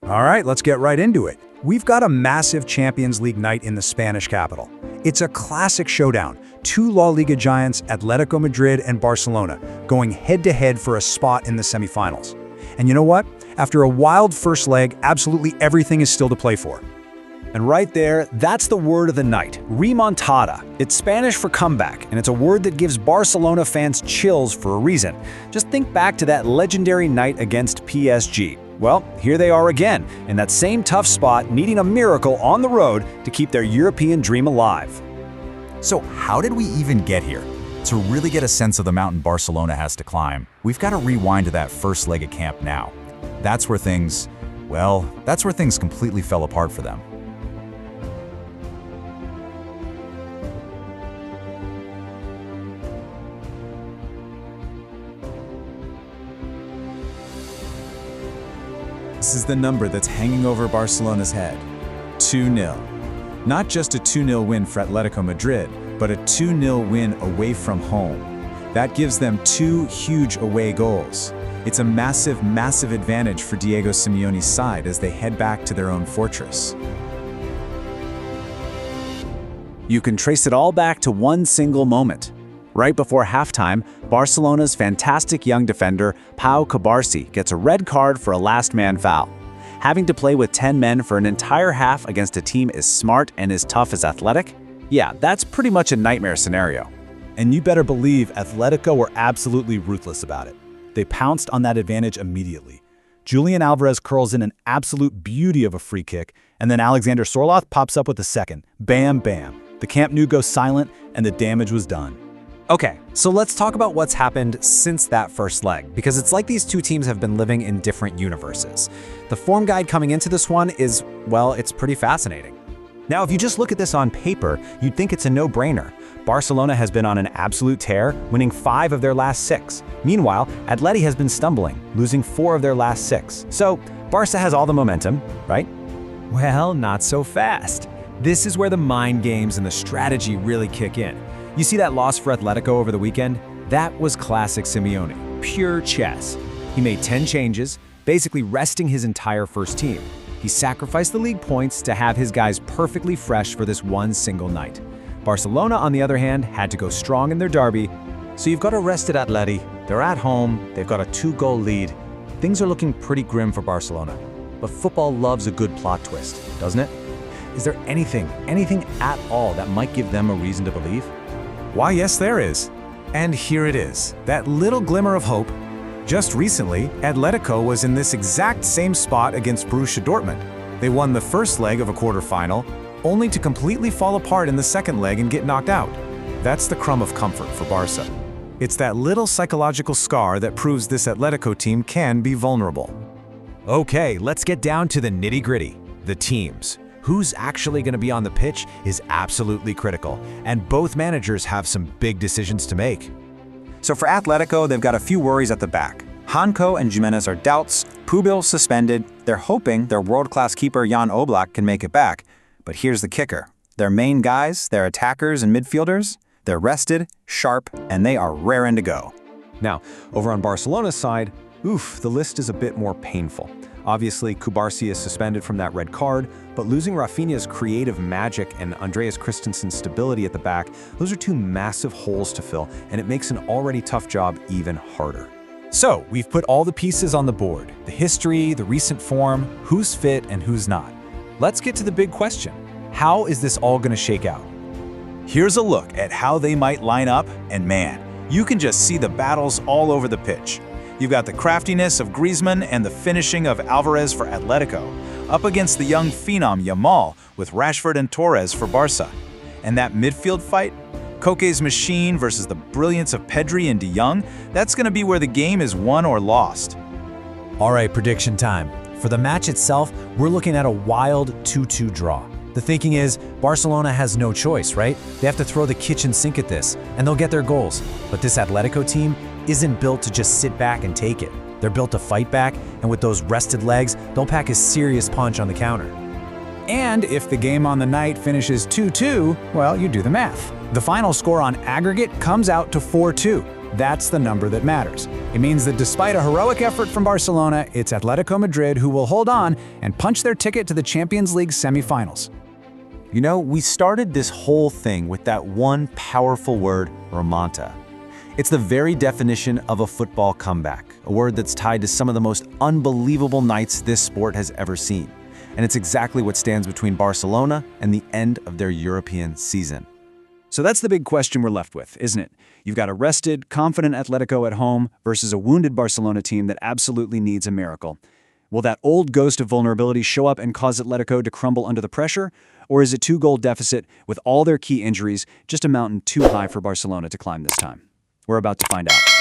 All right, let's get right into it. We've got a massive Champions League night in the Spanish capital. It's a classic showdown. Two La Liga giants, Atletico Madrid and Barcelona, going head-to-head for a spot in the semifinals. And you know what? After a wild first leg, absolutely everything is still to play for. And right there, that's the word of the night, remontada. It's Spanish for comeback, and it's a word that gives Barcelona fans chills for a reason. Just think back to that legendary night against PSG. Well, here they are again, in that same tough spot, needing a miracle on the road to keep their European dream alive. So how did we even get here? To really get a sense of the mountain Barcelona has to climb, we've got to rewind to that first leg of camp now. That's where things completely fell apart for them. This is the number that's hanging over Barcelona's head. 2-0. Not just a 2-0 win for Atletico Madrid, but a 2-0 win away from home. That gives them two huge away goals. It's a massive, massive advantage for Diego Simeone's side as they head back to their own fortress. You can trace it all back to one single moment. Right before halftime, Barcelona's fantastic young defender, Pau Cubarsí, gets a red card for a last-man foul. Having to play with 10 men for an entire half against a team as smart and as tough as Athletic? Yeah, that's pretty much a nightmare scenario. And you better believe Atletico were absolutely ruthless about it. They pounced on that advantage immediately. Julian Alvarez curls in an absolute beauty of a free kick, and then Alexander Sorloth pops up with a second. Bam, bam. The Camp Nou goes silent, and the damage was done. Okay, so let's talk about what's happened since that first leg, because it's like these two teams have been living in different universes. The form guide coming into this one is, well, it's pretty fascinating. Now, if you just look at this on paper, you'd think it's a no-brainer. Barcelona has been on an absolute tear, winning 5 of their last 6. Meanwhile, Atleti has been stumbling, losing 4 of their last 6. So, Barca has all the momentum, right? Well, not so fast. This is where the mind games and the strategy really kick in. You see that loss for Atletico over the weekend? That was classic Simeone, pure chess. He made 10 changes, basically resting his entire first team. He sacrificed the league points to have his guys perfectly fresh for this one single night. Barcelona, on the other hand, had to go strong in their derby. So you've got a rested Atleti, they're at home, they've got a 2-goal lead. Things are looking pretty grim for Barcelona. But football loves a good plot twist, doesn't it? Is there anything at all that might give them a reason to believe? Why, yes, there is. And here it is, that little glimmer of hope. Just recently, Atletico was in this exact same spot against Borussia Dortmund. They won the first leg of a quarterfinal, only to completely fall apart in the second leg and get knocked out. That's the crumb of comfort for Barca. It's that little psychological scar that proves this Atletico team can be vulnerable. Okay, let's get down to the nitty-gritty, the teams. Who's actually going to be on the pitch is absolutely critical, and both managers have some big decisions to make. So for Atletico, they've got a few worries at the back. Hanko and Jimenez are doubts, Pubil suspended, they're hoping their world-class keeper Jan Oblak can make it back. But here's the kicker. Their main guys, their attackers and midfielders, they're rested, sharp, and they are raring to go. Now, over on Barcelona's side, the list is a bit more painful. Obviously, Cubarsí is suspended from that red card, but losing Rafinha's creative magic and Andreas Christensen's stability at the back, those are two massive holes to fill, and it makes an already tough job even harder. So, we've put all the pieces on the board. The history, the recent form, who's fit and who's not. Let's get to the big question. How is this all going to shake out? Here's a look at how they might line up, and man, you can just see the battles all over the pitch. You've got the craftiness of Griezmann and the finishing of Alvarez for Atletico, up against the young phenom Yamal with Rashford and Torres for Barca. And that midfield fight, Koke's machine versus the brilliance of Pedri and De Jong, that's going to be where the game is won or lost. All right, prediction time. For the match itself, we're looking at a wild 2-2 draw. The thinking is, Barcelona has no choice, right? They have to throw the kitchen sink at this, and they'll get their goals. But this Atletico team isn't built to just sit back and take it. They're built to fight back, and with those rested legs, they'll pack a serious punch on the counter. And if the game on the night finishes 2-2, well, you do the math. The final score on aggregate comes out to 4-2. That's the number that matters. It means that despite a heroic effort from Barcelona, it's Atletico Madrid who will hold on and punch their ticket to the Champions League semifinals. You know, we started this whole thing with that one powerful word, remonta. It's the very definition of a football comeback, a word that's tied to some of the most unbelievable nights this sport has ever seen. And it's exactly what stands between Barcelona and the end of their European season. So that's the big question we're left with, isn't it? You've got a rested, confident Atletico at home versus a wounded Barcelona team that absolutely needs a miracle. Will that old ghost of vulnerability show up and cause Atletico to crumble under the pressure? Or is a 2-goal deficit with all their key injuries just a mountain too high for Barcelona to climb this time? We're about to find out.